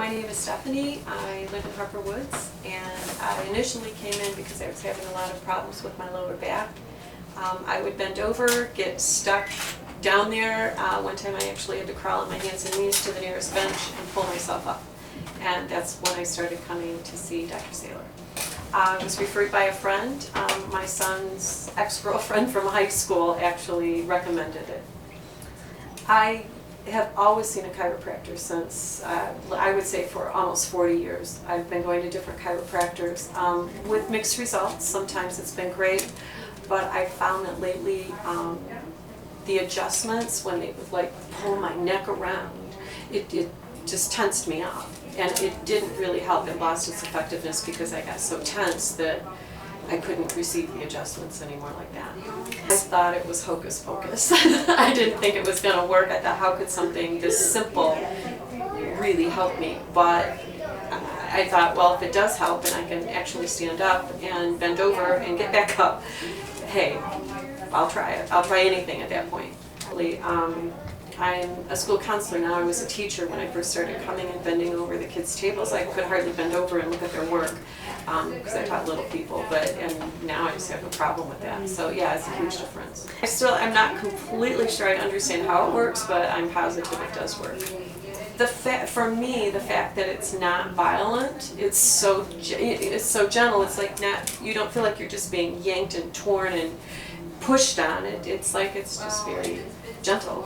My name is Stephanie. I live in Harper Woods, and I initially came in because I was having a lot of problems with my lower back. I would bend over, get stuck down there. One time I actually had to crawl on my hands and knees to the nearest bench and pull myself up. And that's when I started coming to see Dr. Saylor. I was referred by a friend. My son's ex-girlfriend from high school actually recommended it. I have always seen a chiropractor since, I would say for almost 40 years. I've been going to different chiropractors with mixed results. Sometimes it's been great, but I found that lately the adjustments, when they would like pull my neck around, it just tensed me up. And it didn't really help. It lost its effectiveness because I got so tense that I couldn't receive the adjustments anymore like that. I thought it was hocus pocus. I didn't think it was going to work. I thought, how could something this simple really help me? But I thought, well, if it does help and I can actually stand up and bend over and get back up, hey, I'll try it. I'll try anything at that point. I'm a school counselor now. I was a teacher when I first started coming and bending over the kids' tables. I could hardly bend over and look at their work because I taught little people, and now I just have a problem with that. So yeah, it's a huge difference. I'm not completely sure I understand how it works, but I'm positive it does work. For me, the fact that it's not violent, it's so gentle. It's like you don't feel like you're just being yanked and torn and pushed on. It's like it's just very gentle.